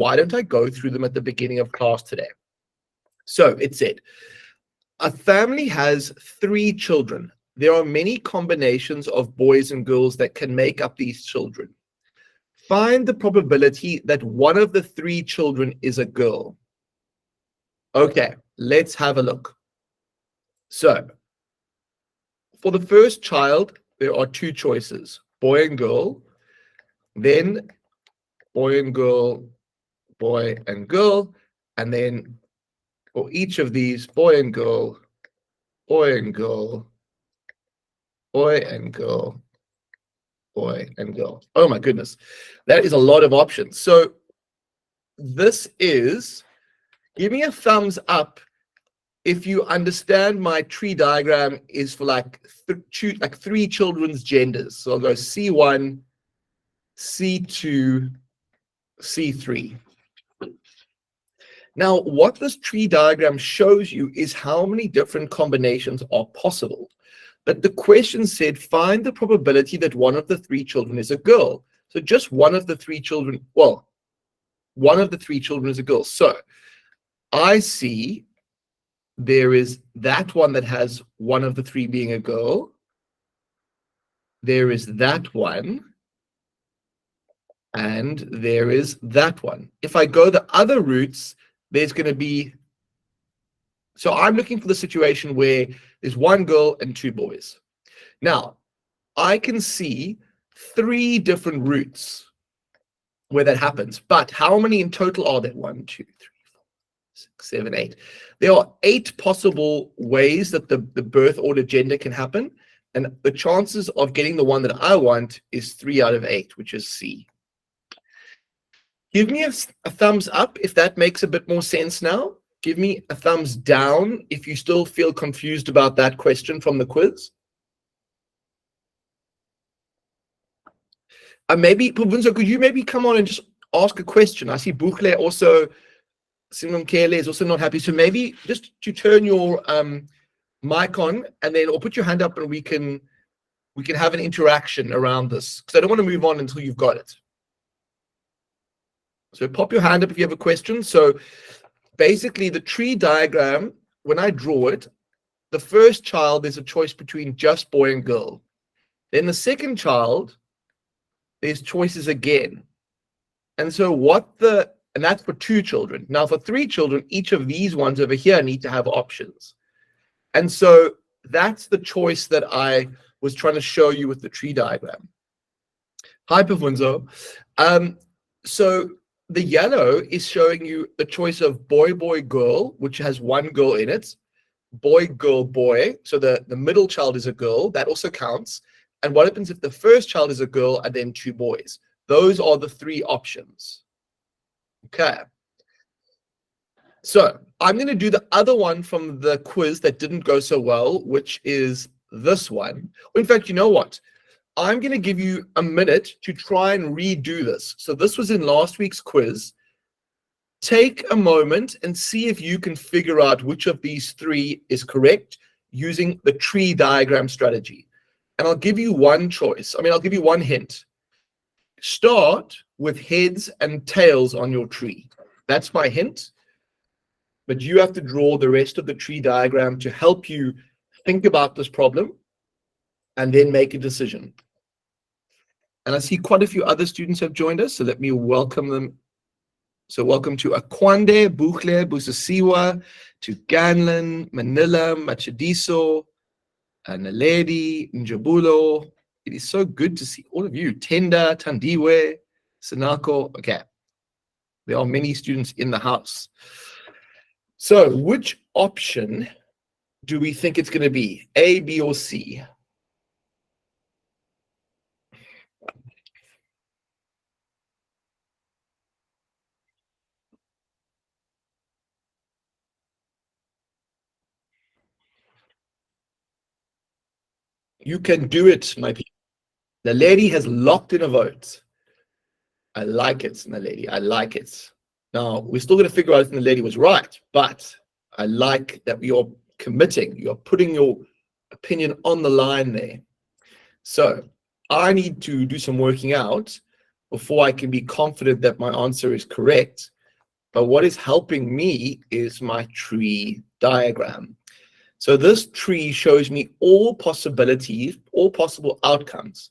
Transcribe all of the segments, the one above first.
why don't I go through them at the beginning of class today? So it said, a family has 3 children. There are many combinations of boys and girls that can make up these children. Find the probability that one of the 3 children is a girl. Okay, let's have a look. So, for the first child, there are 2 choices, boy and girl, then boy and girl, and then for each of these, boy and girl, boy and girl, boy and girl, boy and girl. Oh my goodness, that is a lot of options. So this is, give me a thumbs up if you understand my tree diagram is for like 3 children's genders. So I'll go C1, C2, C3. Now, what this tree diagram shows you is how many different combinations are possible. But the question said, find the probability that one of the 3 children is a girl. So just one of the 3 children, well, one of the 3 children is a girl. So I see there is that one that has one of the 3 being a girl. There is that one. And there is that one. If I go the other routes, there's going to be, so I'm looking for the situation where there's 1 girl and 2 boys. Now, I can see 3 different routes where that happens, but how many in total are there? 1, 2, 3, 4, 6, 7, 8. There are 8 possible ways that the birth order gender can happen, and the chances of getting the one that I want is 3 out of 8, which is C. Give me a thumbs up if that makes a bit more sense now. Give me a thumbs down if you still feel confused about that question from the quiz. Maybe, Pubunzo, could you maybe come on and just ask a question? I see Bukle also, Simon Kele is also not happy. So maybe just to turn your mic on and then, or put your hand up and we can have an interaction around this. Because I don't want to move on until you've got it. So pop your hand up if you have a question. So basically the tree diagram, when I draw it, the first child, there's a choice between just boy and girl. Then the second child, there's choices again. And so and that's for 2 children. Now for 3 children, each of these ones over here need to have options. And so that's the choice that I was trying to show you with the tree diagram. Hi, Pavunzo. So the yellow is showing you the choice of boy, boy, girl, which has 1 girl in it. Boy, girl, boy. So the middle child is a girl. That also counts. And what happens if the first child is a girl and then 2 boys? Those are the 3 options. Okay. So I'm going to do the other one from the quiz that didn't go so well, which is this one. In fact, you know what? I'm going to give you a minute to try and redo this. So this was in last week's quiz. Take a moment and see if you can figure out which of these 3 is correct using the tree diagram strategy. And I'll give you one choice. I'll give you one hint. Start with heads and tails on your tree. That's my hint. But you have to draw the rest of the tree diagram to help you think about this problem and then make a decision. And I see quite a few other students have joined us, so let me welcome them. So welcome to Akwande, Bukle, Busasiwa, to Ganlin, Manila, Machadiso, Naledi, Njabulo. It is so good to see all of you. Tenda, Tandiwe, Sanako. Okay, there are many students in the house. So which option do we think it's going to be? A, B, or C? You can do it, my people. The lady has locked in a vote. I like it, Naledi. I like it. Now, we're still going to figure out if Naledi was right, but I like that you're committing. You're putting your opinion on the line there. So I need to do some working out. before I can be confident that my answer is correct. But what is helping me is my tree diagram. So this tree shows me all possibilities, all possible outcomes.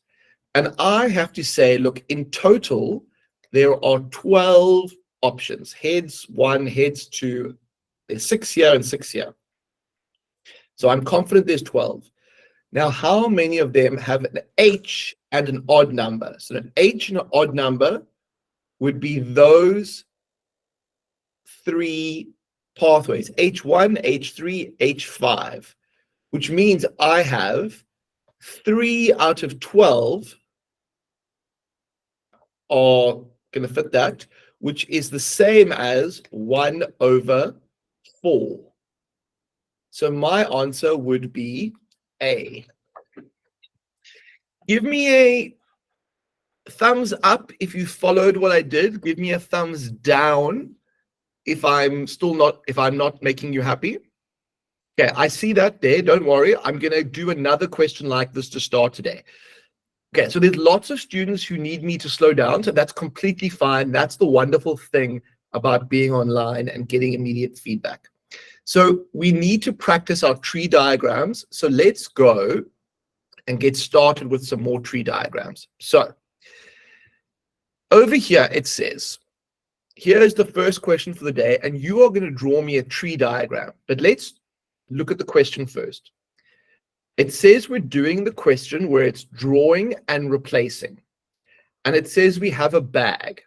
And I have to say, look, in total, there are 12 options. Heads 1, heads 2. There's 6 here and 6 here. So I'm confident there's 12. Now, how many of them have an H and an odd number? So an H and an odd number would be those 3 pathways, H1, H3, H5, which means I have 3 out of 12 are going to fit that, which is the same as 1/4. So my answer would be A. Give me a thumbs up if you followed what I did. Give me a thumbs down if I'm not making you happy. Okay, I see that there. Don't worry. I'm going to do another question like this to start today. Okay, so there's lots of students who need me to slow down, so that's completely fine. That's the wonderful thing about being online and getting immediate feedback. So we need to practice our tree diagrams. So let's go and get started with some more tree diagrams. So over here it says, here is the first question for the day, and you are going to draw me a tree diagram. But let's look at the question first. It says we're doing the question where it's drawing and replacing. And it says we have a bag.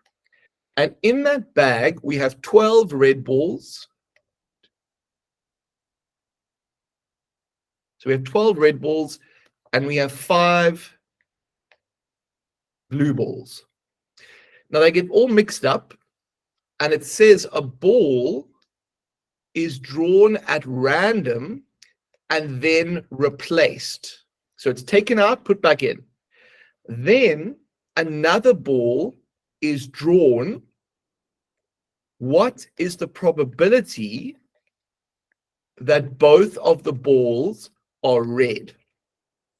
And in that bag, we have 12 red balls. So we have 12 red balls, and we have 5 blue balls. Now they get all mixed up, and it says a ball is drawn at random and then replaced. So it's taken out, put back in. Then another ball is drawn. What is the probability that both of the balls are red?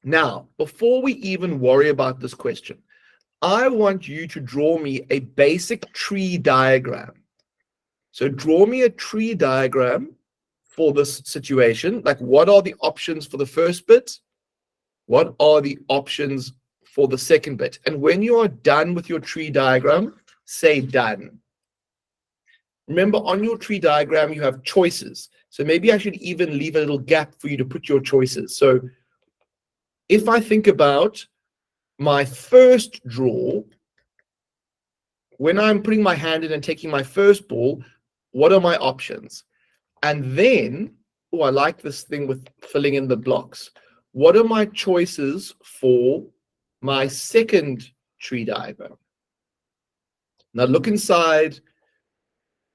Now, before we even worry about this question, I want you to draw me a basic tree diagram. So draw me a tree diagram for this situation. Like, what are the options for the first bit? What are the options for the second bit? And when you are done with your tree diagram, say done. Remember, on your tree diagram, you have choices. So maybe I should even leave a little gap for you to put your choices. So if I think about my first draw, when I'm putting my hand in and taking my first ball, what are my options? And then, oh, I like this thing with filling in the blocks. What are my choices for my second tree diagram? Now look inside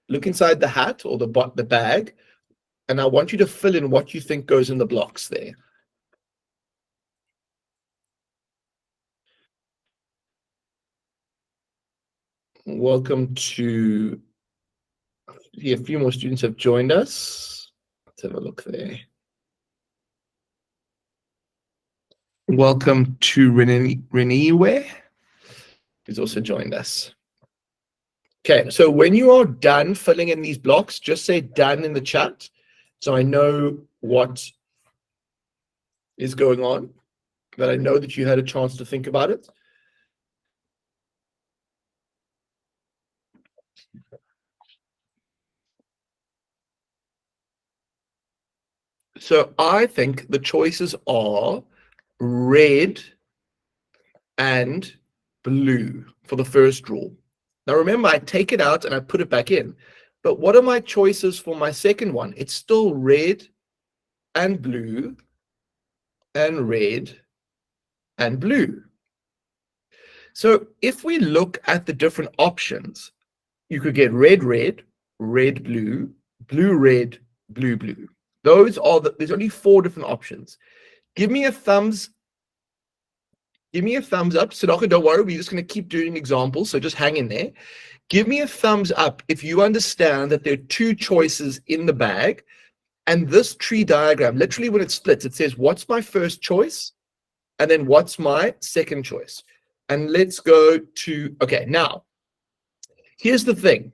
the hat or the bag, and I want you to fill in what you think goes in the blocks there. Welcome to, a few more students have joined us. Let's have a look there. Welcome to Renee, who's also joined us. Okay, so when you are done filling in these blocks, just say done in the chat so I know what is going on, that I know that you had a chance to think about it. So I think the choices are red and blue for the first draw. Now remember, I take it out and I put it back in. But what are my choices for my second one? It's still red and blue and red and blue. So if we look at the different options, you could get red, red, red, blue, blue, red, blue, blue. There's only 4 different options. Give me a thumbs up. Sadaka, don't worry, we're just going to keep doing examples, so just hang in there. Give me a thumbs up if you understand that there are 2 choices in the bag, and this tree diagram, literally when it splits, it says, what's my first choice? And then what's my second choice? And let's go to, okay, now, here's the thing.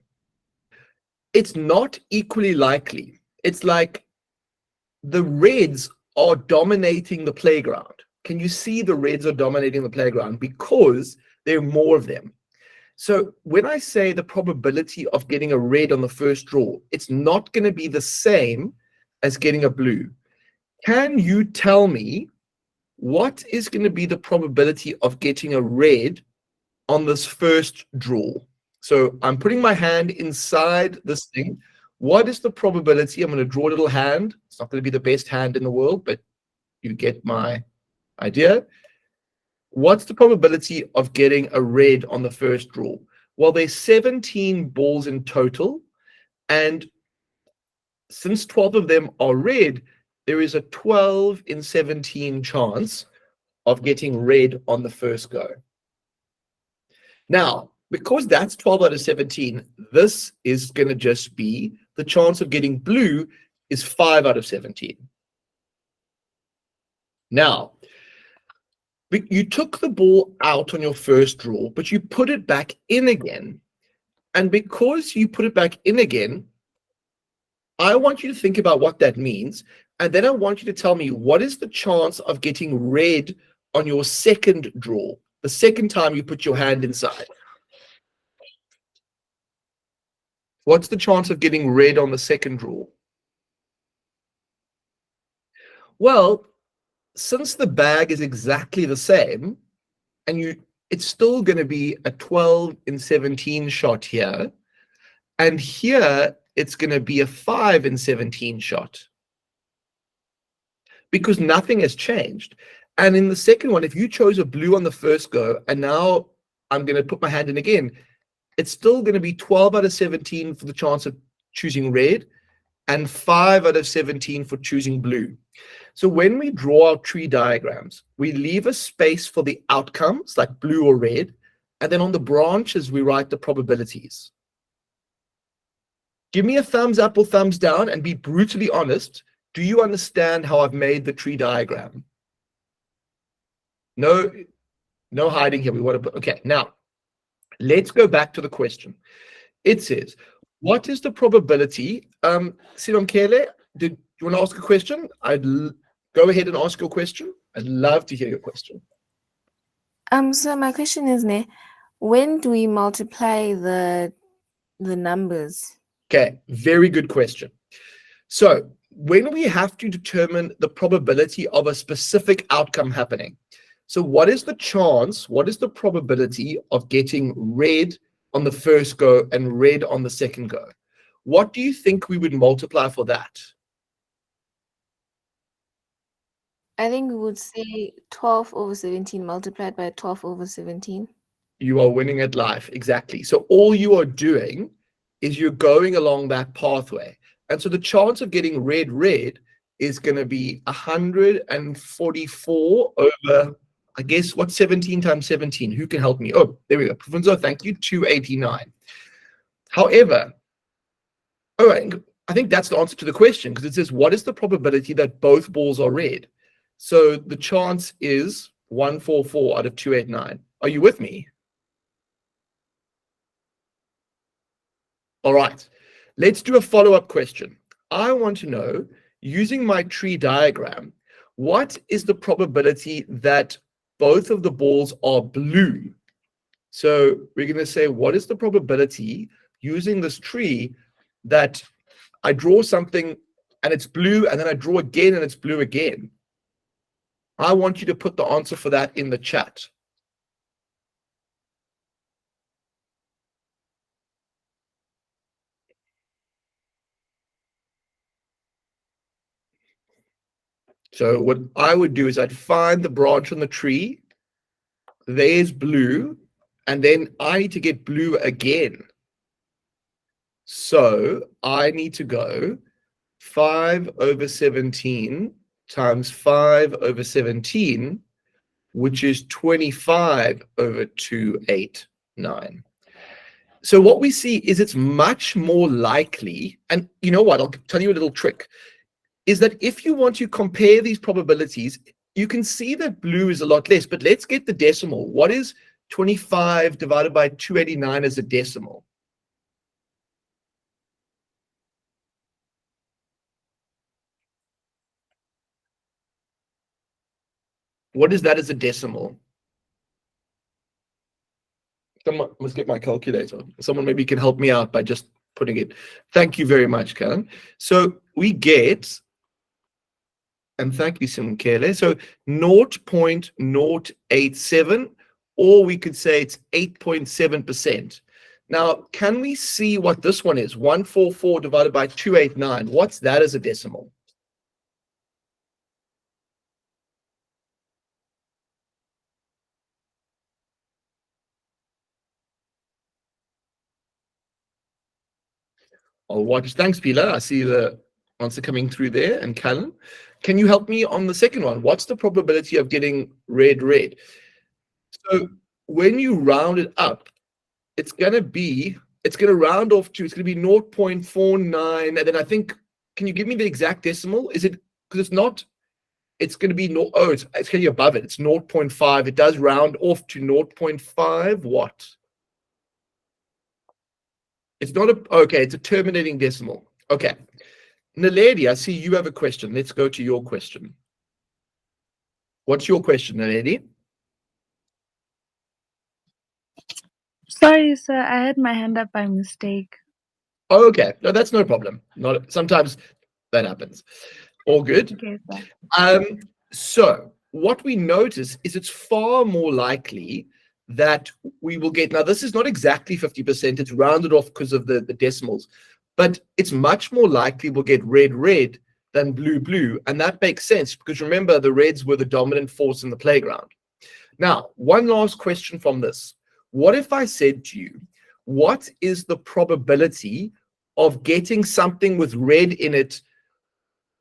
It's not equally likely. It's like the reds are dominating the playground. Can you see the reds are dominating the playground? Because there are more of them. So when I say the probability of getting a red on the first draw, it's not going to be the same as getting a blue. Can you tell me what is going to be the probability of getting a red on this first draw? So I'm putting my hand inside this thing. What is the probability? I'm going to draw a little hand. It's not going to be the best hand in the world, but you get my idea. What's the probability of getting a red on the first draw? Well, there's 17 balls in total, and since 12 of them are red, there is a 12 in 17 chance of getting red on the first go. Now, because that's 12 out of 17, this is going to just be the chance of getting blue is 5 out of 17. Now, you took the ball out on your first draw, but you put it back in again. And because you put it back in again, I want you to think about what that means. And then I want you to tell me, what is the chance of getting red on your second draw, the second time you put your hand inside? What's the chance of getting red on the second draw? Well, since the bag is exactly the same, and it's still going to be a 12 in 17 shot here, and here it's going to be a 5 in 17 shot, because nothing has changed. And in the second one, if you chose a blue on the first go, and now I'm going to put my hand in again, it's still going to be 12 out of 17 for the chance of choosing red, and 5 out of 17 for choosing blue. So when we draw our tree diagrams, we leave a space for the outcomes, like blue or red, and then on the branches, we write the probabilities. Give me a thumbs up or thumbs down and be brutally honest. Do you understand how I've made the tree diagram? No hiding here. We want to put, okay, now let's go back to the question. It says, what is the probability? Sinomkele, did you want to ask a question? Go ahead and ask your question. I'd love to hear your question. So my question is, when do we multiply the numbers? Okay, very good question. So when we have to determine the probability of a specific outcome happening, so what is the chance, what is the probability of getting red on the first go and red on the second go? What do you think we would multiply for that? I think we would say 12 over 17 multiplied by 12 over 17. You are winning at life, exactly. So all you are doing is you're going along that pathway. And so the chance of getting red is going to be 144 over, I guess, what's 17 times 17? Who can help me? Oh, there we go. Profunzo, thank you, 289. However, all right, I think that's the answer to the question, because it says, what is the probability that both balls are red? So the chance is 144 out of 289. Are you with me? All right, let's do a follow-up question. I want to know, using my tree diagram, what is the probability that both of the balls are blue? So we're going to say, what is the probability using this tree that I draw something and it's blue, and then I draw again and it's blue again? I want you to put the answer for that in the chat. So what I would do is I'd find the branch on the tree. There's blue, and then I need to get blue again. So I need to go 5 over 17 times 5 over 17, which is 25 over 289. So what we see is it's much more likely, and you know what, I'll tell you a little trick, is that if you want to compare these probabilities, you can see that blue is a lot less, but let's get the decimal. What is 25 divided by 289 as a decimal? What is that as a decimal? Someone must get my calculator. Someone maybe can help me out by just putting it. Thank you very much, Karen. So we get, and thank you, Simkele. So 0.087, or we could say it's 8.7%. Now, can we see what this one is? 144 divided by 289. What's that as a decimal? I'll watch. Thanks, Pilar. I see the answer coming through there. And Callan, can you help me on the second one? What's the probability of getting red, red? So when you round it up, it's going to round off to, it's going to be 0.49. And then I think, can you give me the exact decimal? Is it, because it's not, it's going to be, no, oh, it's going to be above it. It's 0.5. It does round off to 0.5 what? It's not a, okay, it's a terminating decimal. Okay. Naledi, I see you have a question. Let's go to your question. What's your question, Naledi? Sorry, sir, I had my hand up by mistake. Oh, okay. No, that's no problem. Not sometimes that happens. All good. Okay, sir. So what we notice is it's far more likely that we will get, now this is not exactly 50%, it's rounded off because of the decimals, but it's much more likely we'll get red, red than blue, blue. And that makes sense because remember, the reds were the dominant force in the playground. Now, one last question from this. What if I said to you, what is the probability of getting something with red in it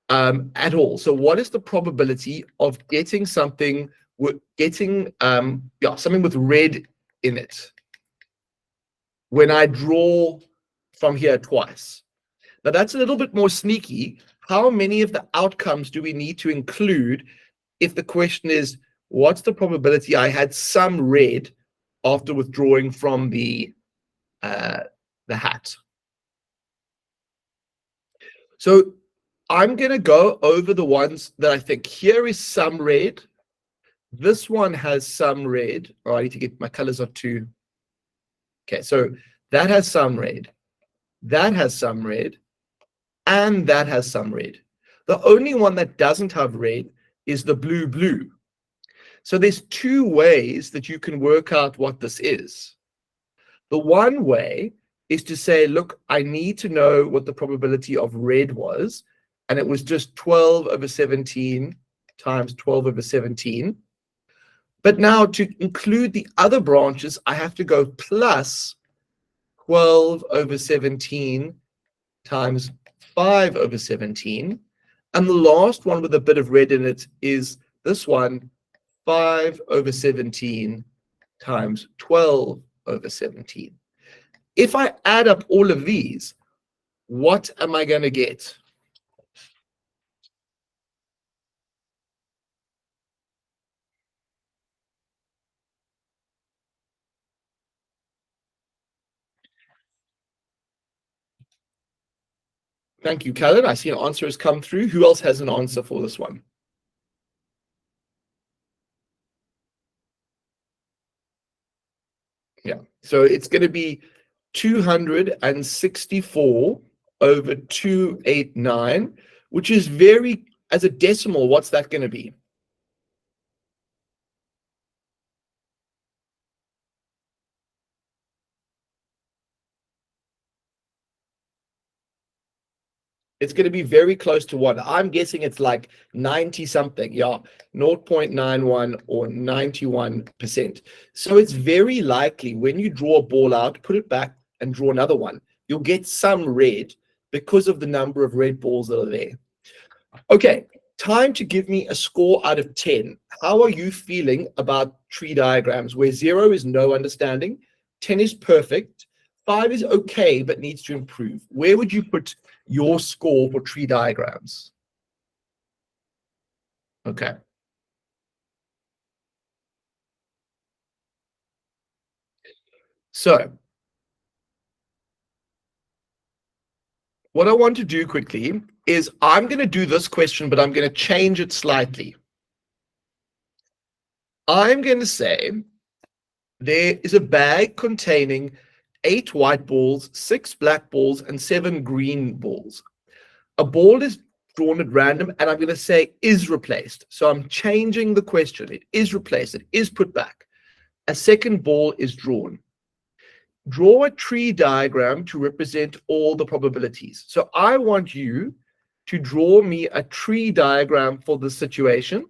at all? So what is the probability of getting something with something with red in it when I draw from here twice? Now that's a little bit more sneaky. How many of the outcomes do we need to include if the question is, what's the probability I had some red after withdrawing from the hat? So I'm going to go over the ones that I think. Here is some red. This one has some red. Oh, I need to get my colors up too. Okay, so that has some red. That has some red. And that has some red. The only one that doesn't have red is the blue, blue. So there's two ways that you can work out what this is. The one way is to say, look, I need to know what the probability of red was. And it was just 12 over 17 times 12 over 17. But now to include the other branches, I have to go plus 12 over 17 times 5 over 17. And the last one with a bit of red in it is this one, 5 over 17 times 12 over 17. If I add up all of these, what am I going to get? Thank you, Callan. I see an answer has come through. Who else has an answer for this one? Yeah, so it's going to be 264 over 289, which is very, as a decimal, what's that going to be? It's going to be very close to 1. I'm guessing it's like 90 something. Yeah, 0.91 or 91%. So it's very likely when you draw a ball out, put it back and draw another one, you'll get some red because of the number of red balls that are there. Okay, time to give me a score out of 10. How are you feeling about tree diagrams where 0 is no understanding, 10 is perfect, 5 is okay but needs to improve? Where would you put your score for tree diagrams? Okay. So what I want to do quickly is I'm going to do this question, but I'm going to change it slightly. I'm going to say there is a bag containing 8 white balls, 6 black balls, and 7 green balls. A ball is drawn at random, and I'm going to say is replaced. So I'm changing the question. It is replaced. It is put back. A second ball is drawn. Draw a tree diagram to represent all the probabilities. So I want you to draw me a tree diagram for the situation.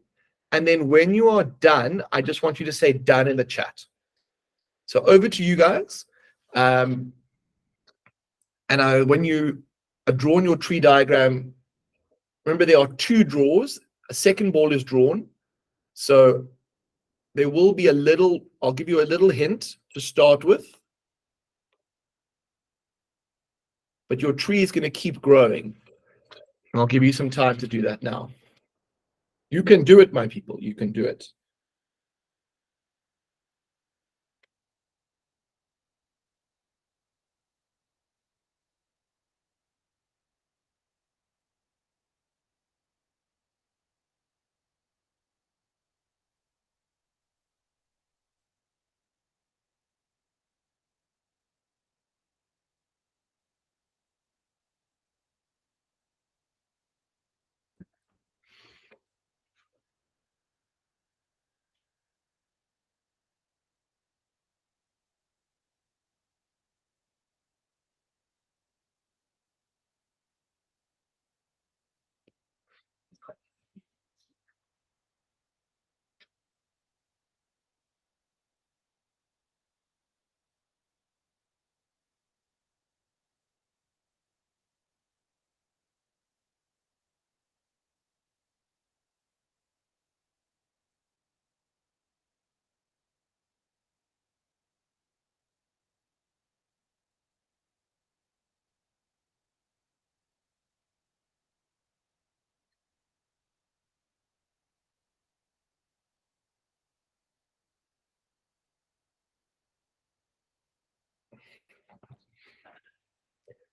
And then when you are done, I just want you to say done in the chat. So over to you guys. When you have drawn your tree diagram, remember there are 2 draws. A second ball is drawn. So there will be a little, I'll give you a little hint to start with. But your tree is going to keep growing. And I'll give you some time to do that now. You can do it, my people. You can do it.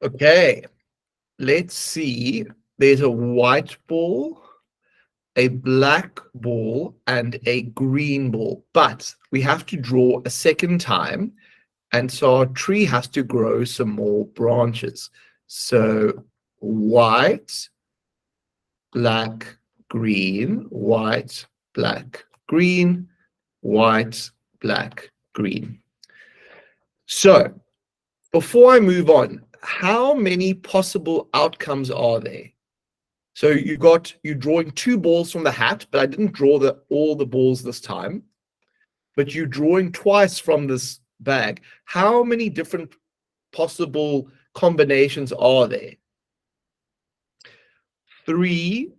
Okay, let's see. There's a white ball, a black ball, and a green ball. But we have to draw a second time. And so our tree has to grow some more branches. So white, black, green, white, black, green, white, black, green. So before I move on, how many possible outcomes are there? So you're drawing 2 balls from the hat, but I didn't draw all the balls this time. But you're drawing twice from this bag. How many different possible combinations are there? 3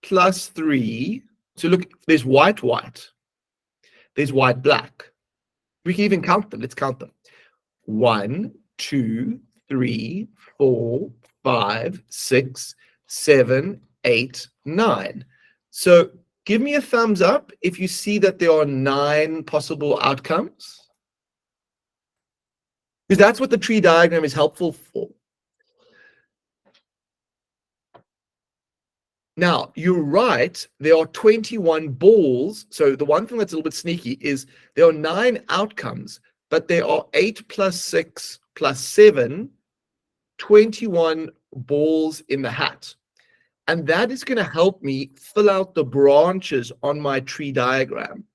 plus 3. So look, there's white, white. There's white, black. We can even count them. Let's count them. 1, 2, 3, 4, 5, 6, 7, 8, 9. So give me a thumbs up if you see that there are 9 possible outcomes. Because that's what the tree diagram is helpful for. Now, you're right, there are 21 balls. So the one thing that's a little bit sneaky is there are 9 outcomes, but there are 8 plus 6 plus 7, 21 balls in the hat. And that is going to help me fill out the branches on my tree diagram.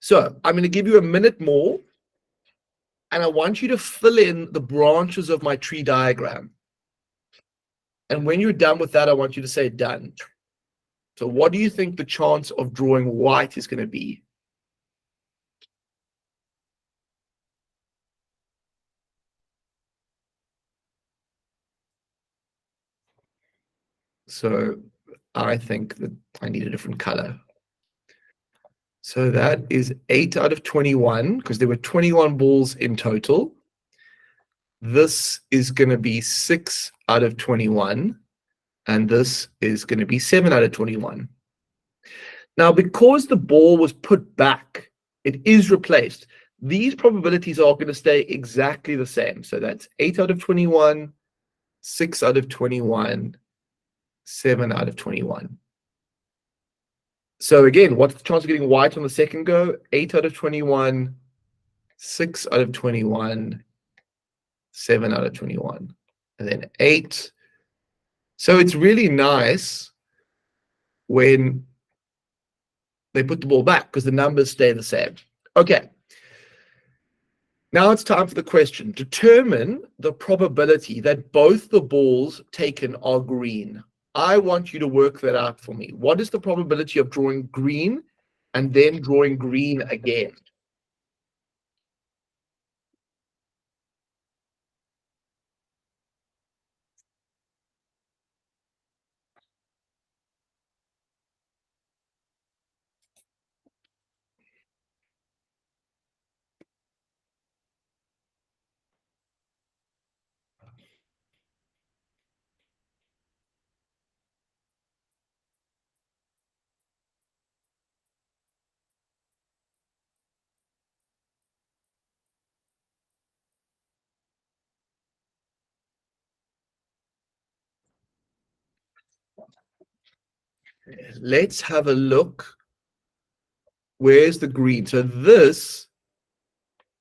So I'm going to give you a minute more, and I want you to fill in the branches of my tree diagram. And when you're done with that, I want you to say done. So what do you think the chance of drawing white is going to be? So I think that I need a different color. So that is 8 out of 21, because there were 21 balls in total. This is going to be 6 out of 21. And this is going to be 7 out of 21. Now, because the ball was put back, it is replaced. these probabilities are going to stay exactly the same. So that's 8 out of 21, 6 out of 21, 7 out of 21. So again, what's the chance of getting white on the second go? 8 out of 21, 6 out of 21, 7 out of 21, and then 8. So it's really nice when they put the ball back because the numbers stay the same. Okay. Now it's time for the question. Determine the probability that both the balls taken are green. I want you to work that out for me. What is the probability of drawing green and then drawing green again? Let's have a look. Where's the green? So this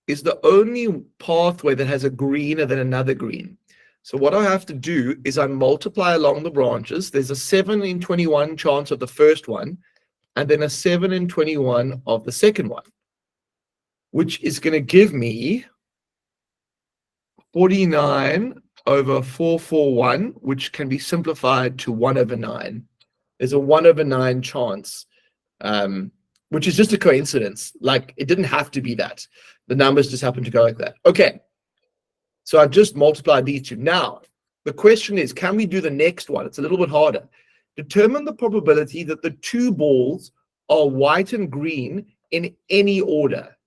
is the only pathway that has a green and then another green. So what I have to do is I multiply along the branches. There's a 7 in 21 chance of the first one, and then a 7 in 21 of the second one, which is going to give me 49 over 441, which can be simplified to 1 over 9. There's a 1 over 9 chance, which is just a coincidence. Like, it didn't have to be that. The numbers just happen to go like that. Okay, so I've just multiplied these two. Now, the question is, can we do the next one? It's a little bit harder. Determine the probability that the two balls are white and green in any order.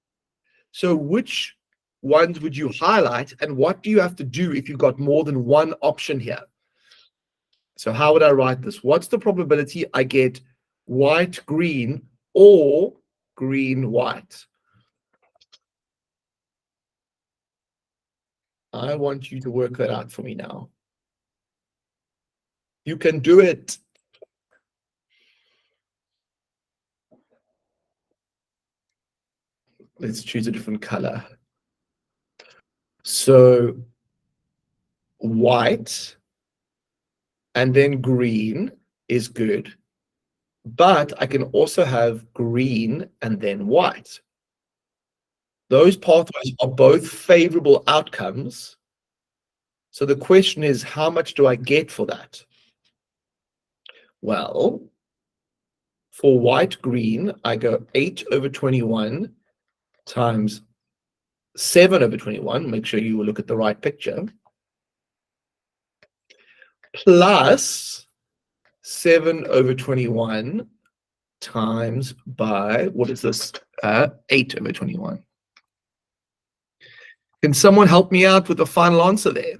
So which ones would you highlight, and what do you have to do if you've got more than one option here? So how would I write this? What's the probability I get white, green, or green, white? I want you to work that out for me now. You can do it. Let's choose a different color. So white and then green is good, but I can also have green and then white. Those pathways are both favorable outcomes. So the question is, how much do I get for that? Well, for white green, I go 8 over 21 times 7 over 21. Make sure you look at the right picture. Plus 7 over 21 times by, what is this? 8 over 21. Can someone help me out with the final answer there?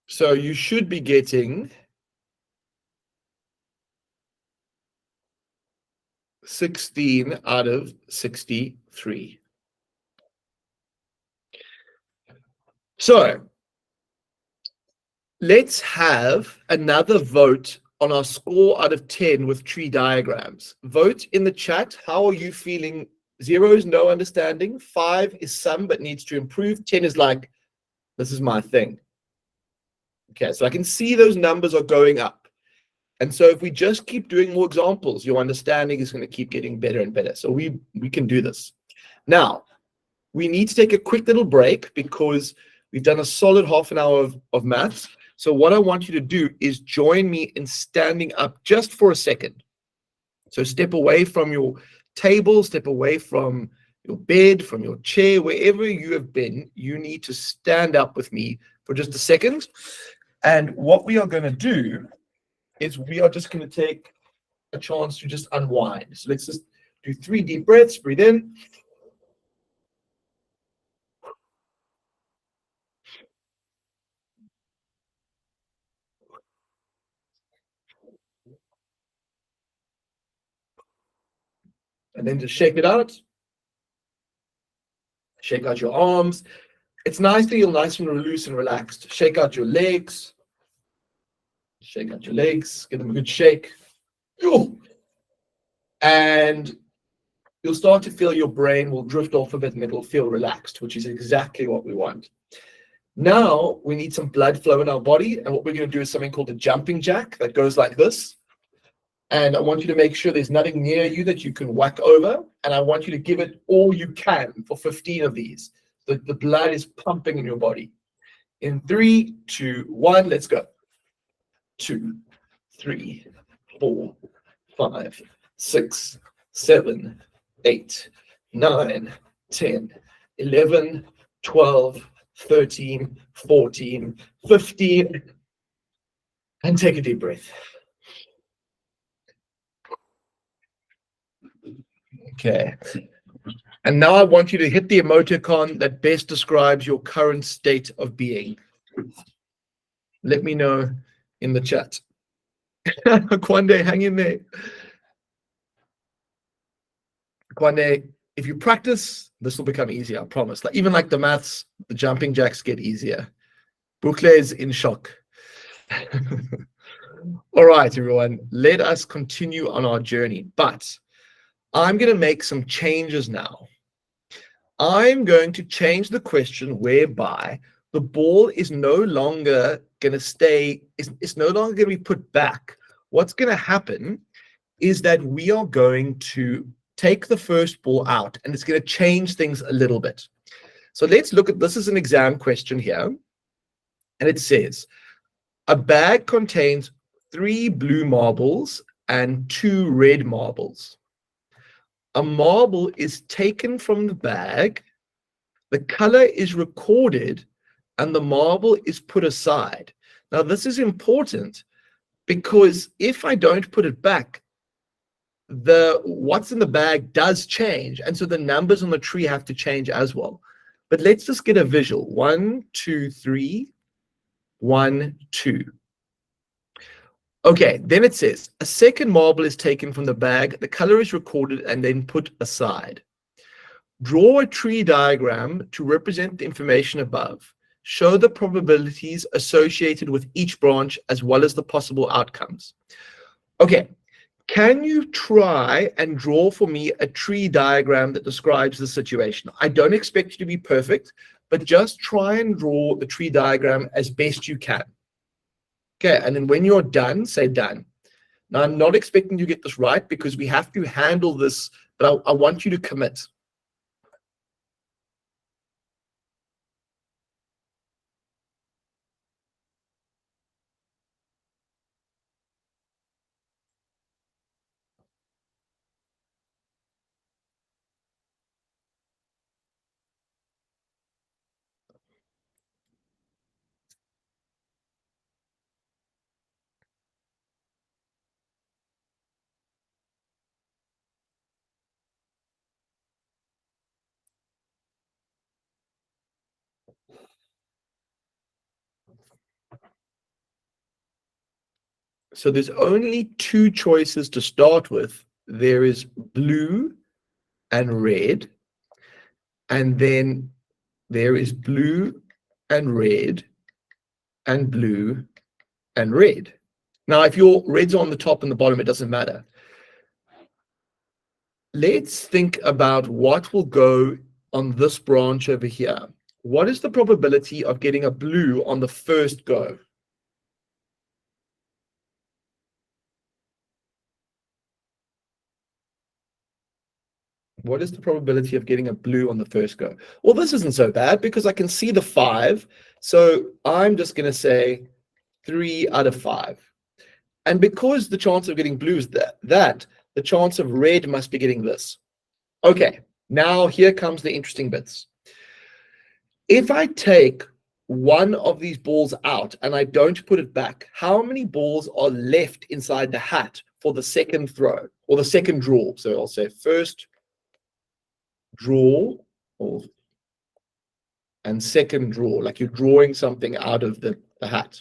So you should be getting 16 out of 63. So let's have another vote on our score out of 10 with tree diagrams. Vote in the chat. How are you feeling? 0 is no understanding. 5 is some but needs to improve. 10 is like, this is my thing. Okay, so I can see those numbers are going up. And so if we just keep doing more examples, your understanding is going to keep getting better and better. So we can do this. Now, we need to take a quick little break because we've done a solid half an hour of maths. So what I want you to do is join me in standing up just for a second. So step away from your table, step away from your bed, from your chair, wherever you have been, you need to stand up with me for just a second. And what we are going to do is we are just going to take a chance to just unwind. So let's just do 3 deep breaths. Breathe in. And then just shake it out. Shake out your arms. It's nice to feel nice and loose and relaxed. Shake out your legs. Shake out your legs. Give them a good shake. Ooh. And you'll start to feel your brain will drift off a bit and it'll feel relaxed, which is exactly what we want. Now we need some blood flow in our body. And what we're going to do is something called a jumping jack that goes like this. And I want you to make sure there's nothing near you that you can whack over. And I want you to give it all you can for 15 of these. The blood is pumping in your body. In 3, 2, 1, let's go. 2, 3, 4, 5, 6, 7, 8, 9, 10, 11, 12, 13, 14, 15. And take a deep breath. Okay. And now I want you to hit the emoticon that best describes your current state of being. Let me know in the chat. Kwande, hang in there. Kwande, if you practice, this will become easier, I promise. Like, even like the maths, the jumping jacks get easier. Bukle is in shock. All right, everyone, let us continue on our journey. But I'm going to make some changes now. I'm going to change the question whereby the ball is no longer going to stay, it's no longer going to be put back. What's going to happen is that we are going to take the first ball out and it's going to change things a little bit. So let's look at this as an exam question here. And it says, a bag contains 3 blue marbles and 2 red marbles. A marble is taken from the bag, the color is recorded, and the marble is put aside. Now, this is important because if I don't put it back, what's in the bag does change, and so the numbers on the tree have to change as well. But let's just get a visual. 1, 2, 3, 1, 2. Okay, then it says, a second marble is taken from the bag, the color is recorded and then put aside. Draw a tree diagram to represent the information above. Show the probabilities associated with each branch as well as the possible outcomes. Okay, can you try and draw for me a tree diagram that describes the situation? I don't expect you to be perfect, but just try and draw the tree diagram as best you can. Okay, and then when you're done, say done. Now, I'm not expecting you to get this right because we have to handle this, but I want you to commit. So there's only 2 choices to start with. There is blue and red, and then there is blue and red and blue and red. Now, if your red's on the top and the bottom, it doesn't matter. Let's think about what will go on this branch over here. What is the probability of getting a blue on the first go? What is the probability of getting a blue on the first go? Well, this isn't so bad because I can see the 5. So I'm just going to say 3 out of 5. And because the chance of getting blue is that, the chance of red must be getting this. Okay, now here comes the interesting bits. If I take one of these balls out and I don't put it back, how many balls are left inside the hat for the second throw or the second draw? So I'll say first draw and second draw, like you're drawing something out of the hat.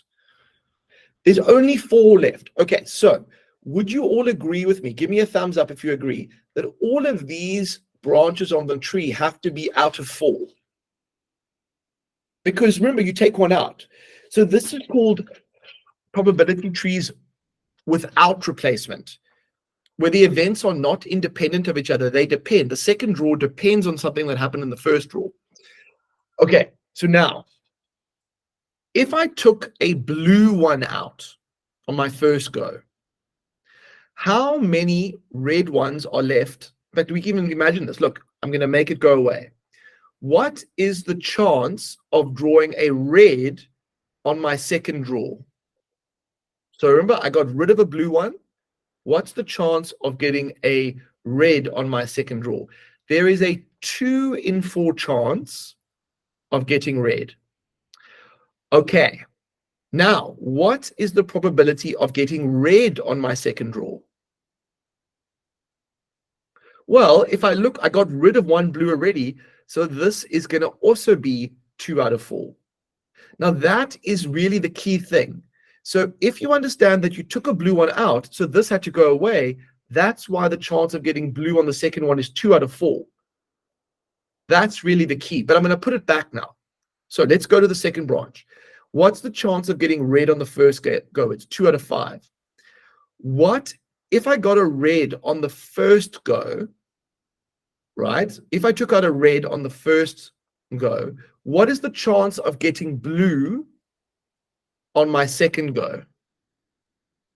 There's only 4 left. Okay, so would you all agree with me? Give me a thumbs up if you agree that all of these branches on the tree have to be out of 4. Because remember, you take one out. So this is called probability trees without replacement, where the events are not independent of each other. They depend. The second draw depends on something that happened in the first draw. Okay, so now, if I took a blue one out on my first go, how many red ones are left? In fact, we can even imagine this. Look, I'm going to make it go away. What is the chance of drawing a red on my second draw? So remember, I got rid of a blue one. What's the chance of getting a red on my second draw? There is a 2 in 4 chance of getting red. Okay, now what is the probability of getting red on my second draw? Well, if I look, I got rid of one blue already, so this is going to also be 2 out of 4. Now that is really the key thing. So if you understand that you took a blue one out, so this had to go away, that's why the chance of getting blue on the second one is 2 out of 4. That's really the key, but I'm going to put it back now. So let's go to the second branch. What's the chance of getting red on the first go? It's 2 out of 5. What if I got a red on the first go, right? If I took out a red on the first go, what is the chance of getting blue on my second go?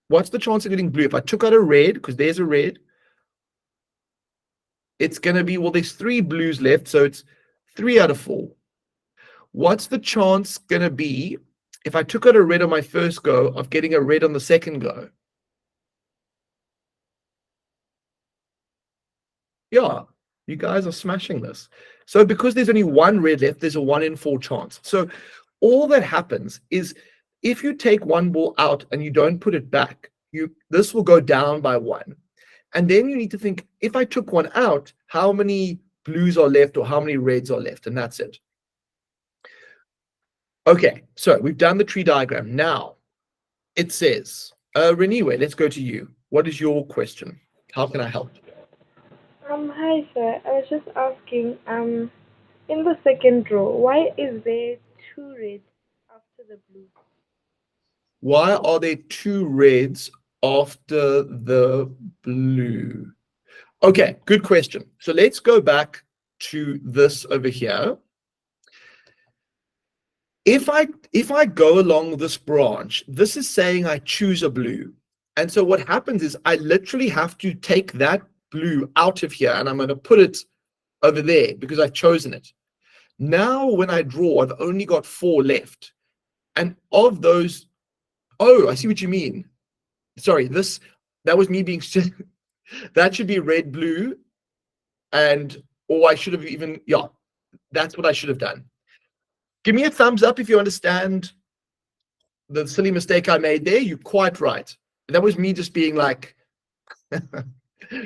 What's the chance of getting blue? If I took out a red, because there's a red, it's going to be, well, there's 3 blues left, so it's 3 out of 4. What's the chance going to be if I took out a red on my first go of getting a red on the second go? Yeah, you guys are smashing this. So because there's only 1 red left, there's a 1 in 4 chance. So all that happens is if you take one ball out and you don't put it back, this will go down by 1. And then you need to think, if I took one out, how many blues are left or how many reds are left? And that's it. Okay, so we've done the tree diagram. Now it says, Reniwe, let's go to you. What is your question? How can I help? Hi sir. I was just asking, in the second row, why is there 2 reds after the blue? Why are there 2 reds after the blue? Okay, good question. So let's go back to this over here. If I go along this branch, this is saying I choose a blue. And so what happens is I literally have to take that blue out of here and I'm going to put it over there because I've chosen it. Now when I draw, I've only got 4 left. And of those, oh, I see what you mean. Sorry, that was me being that should be red, blue, or I should have even, yeah, that's what I should have done. Give me a thumbs up if you understand the silly mistake I made there. You're quite right. That was me just being like,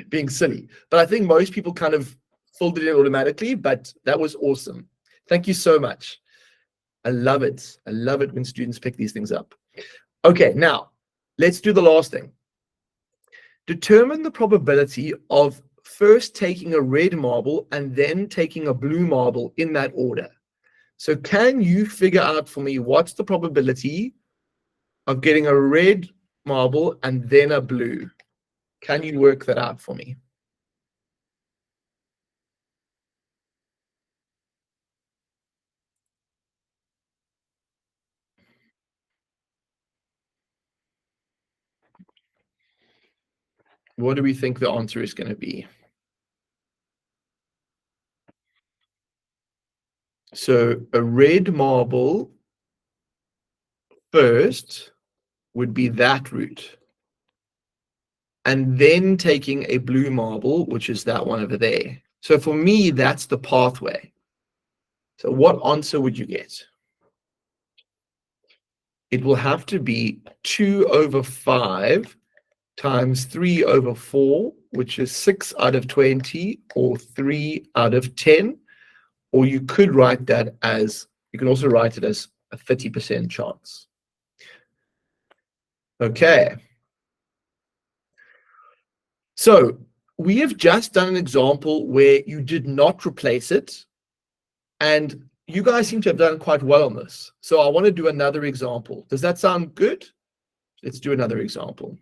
being silly. But I think most people kind of filled it in automatically, but that was awesome. Thank you so much. I love it. I love it when students pick these things up. Okay, now let's do the last thing. Determine the probability of first taking a red marble and then taking a blue marble in that order. So can you figure out for me what's the probability of getting a red marble and then a blue? Can you work that out for me? What do we think the answer is going to be? So a red marble first would be that route. And then taking a blue marble, which is that one over there. So for me, that's the pathway. So what answer would you get? It will have to be 2 over 5 times 3 over 4, which is 6 out of 20, or 3 out of 10. Or you could write that as, you can also write it as a 30% chance. Okay. So we have just done an example where you did not replace it, and you guys seem to have done quite well on this. So I want to do another example. Does that sound good? Let's do another example.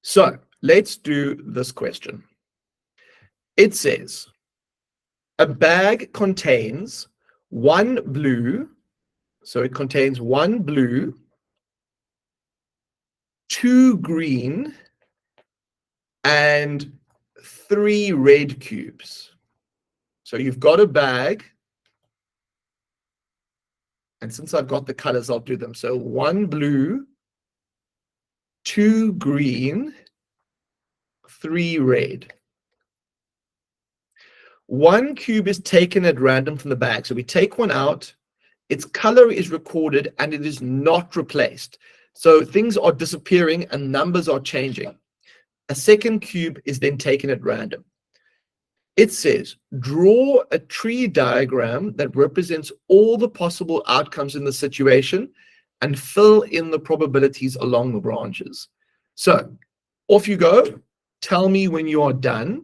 So let's do this question. It says, a bag contains one blue, so it contains one blue, two green, and three red cubes. So you've got a bag, and since I've got the colors, I'll do them. So one blue, two green, three red. One cube is taken at random from the bag. So we take one out, its color is recorded, and it is not replaced. So things are disappearing and numbers are changing. A second cube is then taken at random. It says, draw a tree diagram that represents all the possible outcomes in the situation and fill in the probabilities along the branches. So off you go. Tell me when you are done.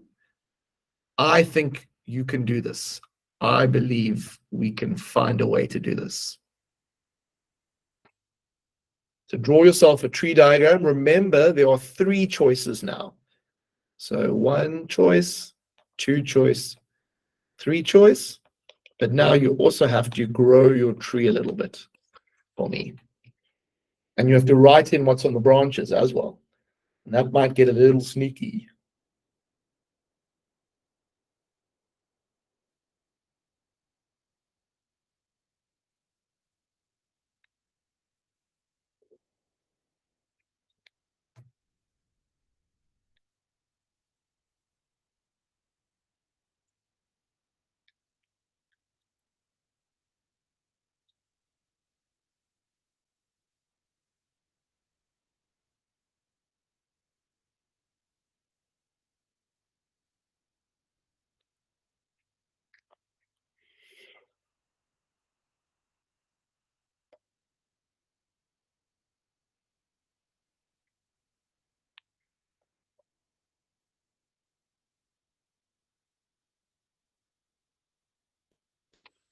I think you can do this. I believe we can find a way to do this. So draw yourself a tree diagram. Remember, there are three choices now. So one choice, two choice, three choice. But now you also have to grow your tree a little bit for me. And you have to write in what's on the branches as well. And that might get a little sneaky.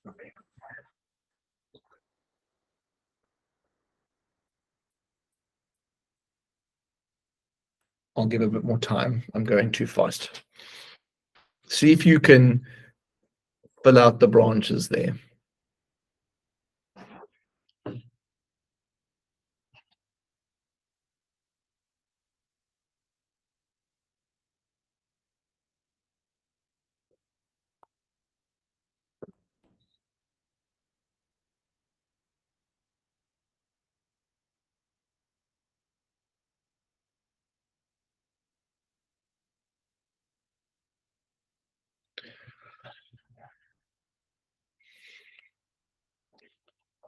Okay. I'll give a bit more time. I'm going too fast. See if you can fill out the branches there.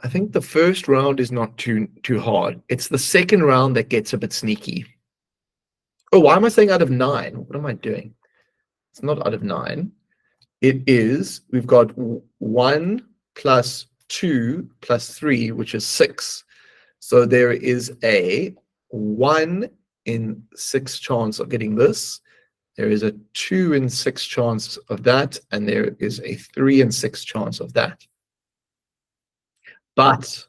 I think the first round is not too hard. It's the second round that gets a bit sneaky. Oh, why am I saying out of 9? What am I doing? It's not out of 9. It is, we've got 1 plus 2 plus 3, which is 6. So there is a 1 in 6 chance of getting this. There is a 2 in 6 chance of that. And there is a 3 in 6 chance of that. But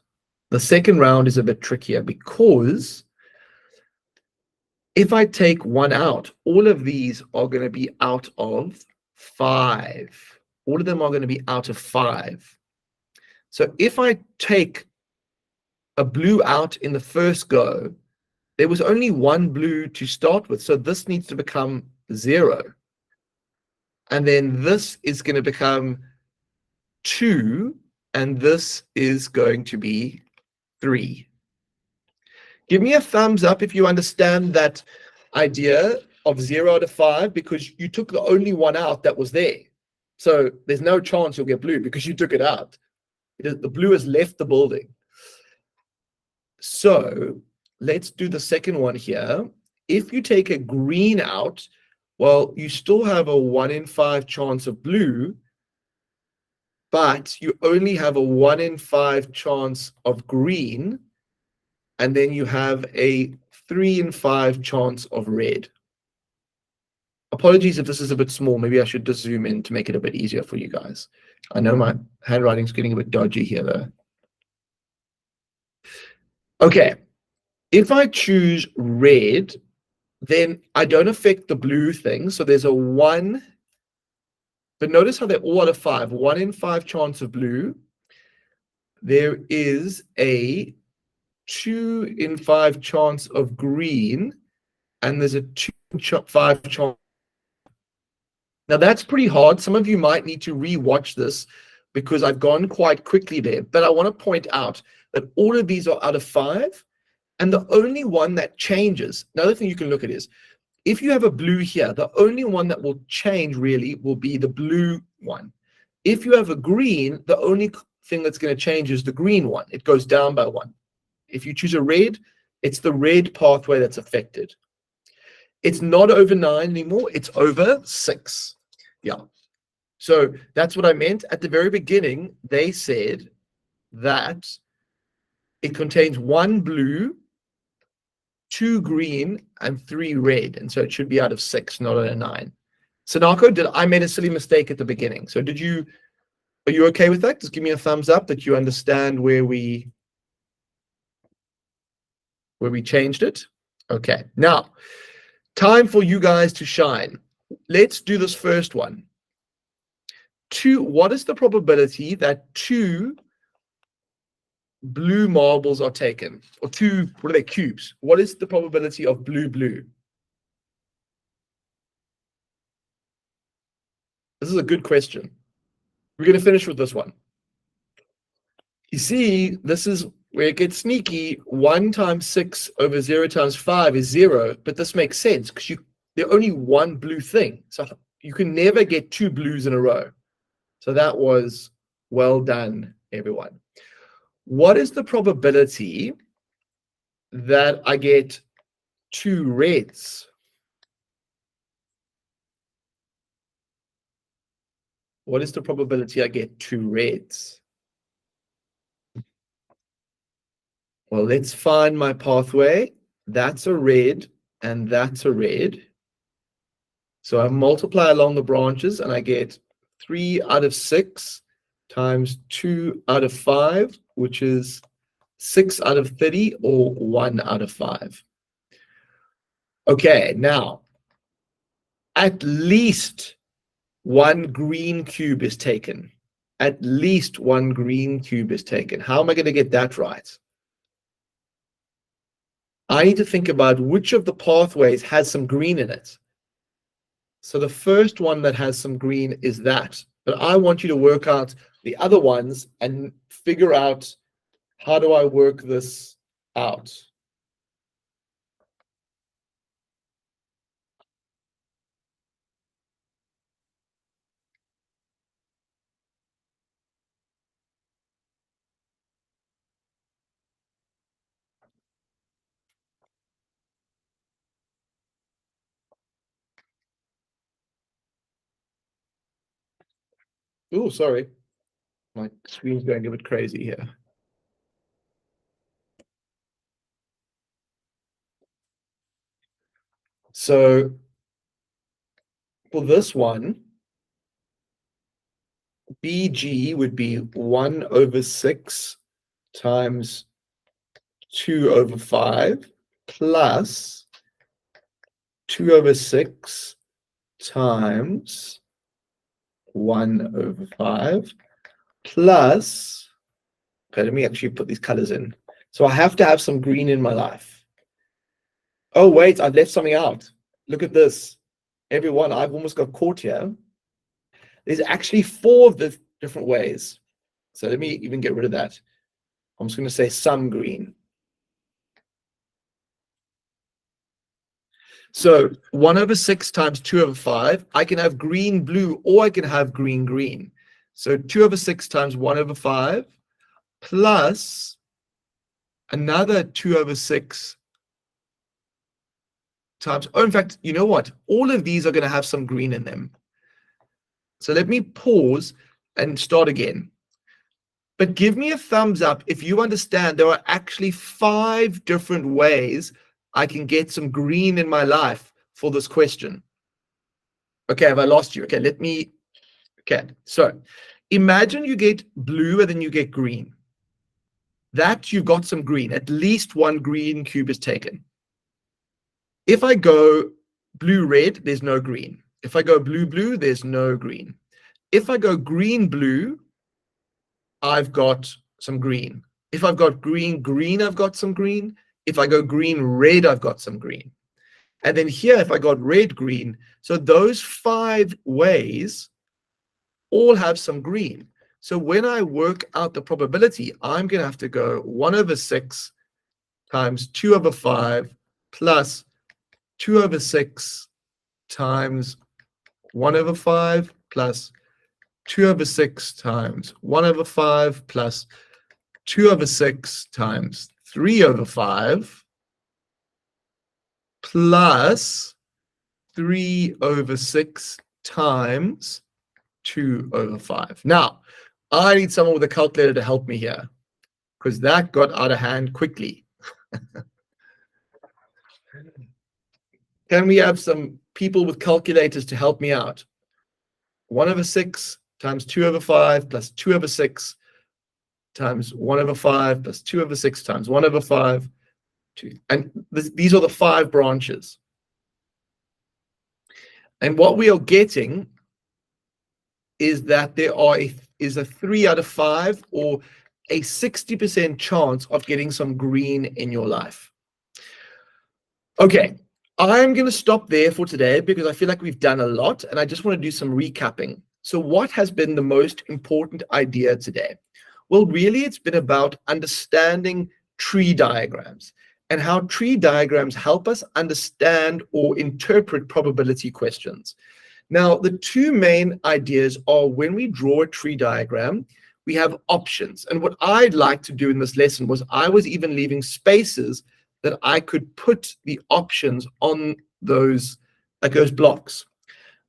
the second round is a bit trickier because if I take 1 out, all of these are going to be out of 5. All of them are going to be out of 5. So if I take a blue out in the first go, there was only 1 blue to start with. So this needs to become 0. And then this is going to become 2. And this is going to be 3. Give me a thumbs up if you understand that idea of 0 out of 5, because you took the only 1 out that was there. So there's no chance you'll get blue because you took it out. The blue has left the building. So let's do the second one here. If you take a green out, well, you still have a 1 in 5 chance of blue, but you only have a 1 in 5 chance of green, and then you have a 3 in 5 chance of red. Apologies if this is a bit small. Maybe I should just zoom in to make it a bit easier for you guys. I know my handwriting's getting a bit dodgy here, though. Okay, if I choose red, then I don't affect the blue thing. So there's a 1, but notice how they're all out of 5. 1 in 5 chance of blue. There is a 2 in 5 chance of green, and there's a 2 in 5 chance. Now that's pretty hard. Some of you might need to re-watch this because I've gone quite quickly there. But I want to point out that all of these are out of 5, and the only one that changes, another thing you can look at is, if you have a blue here, the only one that will change really will be the blue one. If you have a green, the only thing that's going to change is the green one. It goes down by 1. If you choose a red, it's the red pathway that's affected. It's not over 9 anymore. It's over 6. Yeah. So that's what I meant. At the very beginning, they said that it contains 1 blue, 2 green, and 3 red. And so it should be out of 6, not out of 9. Sanako, I made a silly mistake at the beginning. So are you okay with that? Just give me a thumbs up that you understand where we changed it. Okay. Now, time for you guys to shine. Let's do this first one. What is the probability that 2 blue marbles are taken? Or 2, what are they, cubes? What is the probability of blue? This is a good question. We're going to finish with this one. You see, this is where it gets sneaky. 1 times 6 over 0 times 5 is 0, but this makes sense because there's only 1 blue thing. So you can never get 2 blues in a row. So that was well done, everyone. What is the probability that I get 2 reds? What is the probability I get 2 reds? Well, let's find my pathway. That's a red, and that's a red. So I multiply along the branches, and I get 3 out of 6 times 2 out of 5, which is 6 out of 30, or 1 out of 5. Okay, now, at least 1 green cube is taken. At least 1 green cube is taken. How am I going to get that right? I need to think about which of the pathways has some green in it. So the first one that has some green is that. But I want you to work out the other ones and figure out, how do I work this out? Oh, sorry. My screen's going a bit crazy here. So for this one, BG would be 1 over 6 times 2 over 5 plus 2 over 6 times 1 over 5 plus, okay, let me actually put these colors in. So I have to have some green in my life. Oh, wait, I've left something out. Look at this. Everyone, I've almost got caught here. There's actually 4 of the different ways. So let me even get rid of that. I'm just going to say some green. So 1 over 6 times 2 over 5, I can have green, blue, or I can have green, green. So 2 over 6 times 1 over 5 plus another 2 over 6 times, oh, in fact, you know what? All of these are going to have some green in them. So let me pause and start again. But give me a thumbs up if you understand there are actually 5 different ways I can get some green in my life for this question. Okay, have I lost you? Okay, so imagine you get blue and then you get green. That you've got some green, at least one green cube is taken. If I go blue, red, there's no green. If I go blue, blue, there's no green. If I go green, blue, I've got some green. If I've got green, green, I've got some green. If I go green, red, I've got some green. And then here, if I got red, green, so those 5 ways all have some green. So when I work out the probability, I'm going to have to go 1/6 times 2/5 plus 2/6 times 1/5 plus 2/6 times 1/5 plus 2/6 times 3/5 plus 3/6 times 2/5. Now, I need someone with a calculator to help me here because that got out of hand quickly. Can we have some people with calculators to help me out? 1/6 times 2/5 plus 2/6 times 1/5 plus 2/6 times 1/5. And these are the 5 branches. And what we are getting is that there is a 3 out of 5 or a 60% chance of getting some green in your life. Okay, I'm going to stop there for today because I feel like we've done a lot and I just want to do some recapping. So what has been the most important idea today? Well, really, it's been about understanding tree diagrams and how tree diagrams help us understand or interpret probability questions. Now, the 2 main ideas are when we draw a tree diagram, we have options. And what I'd like to do in this lesson was I was even leaving spaces that I could put the options on those blocks.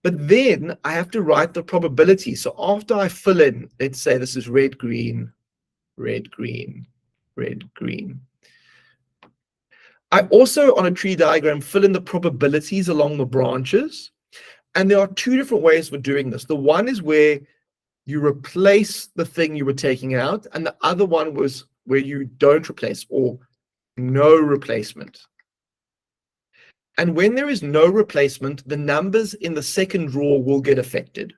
But then I have to write the probability. So after I fill in, let's say this is red, green, red, green, red, green. I also, on a tree diagram, fill in the probabilities along the branches. And there are 2 different ways for doing this. The one is where you replace the thing you were taking out, and the other one was where you don't replace or no replacement. And when there is no replacement, the numbers in the second row will get affected.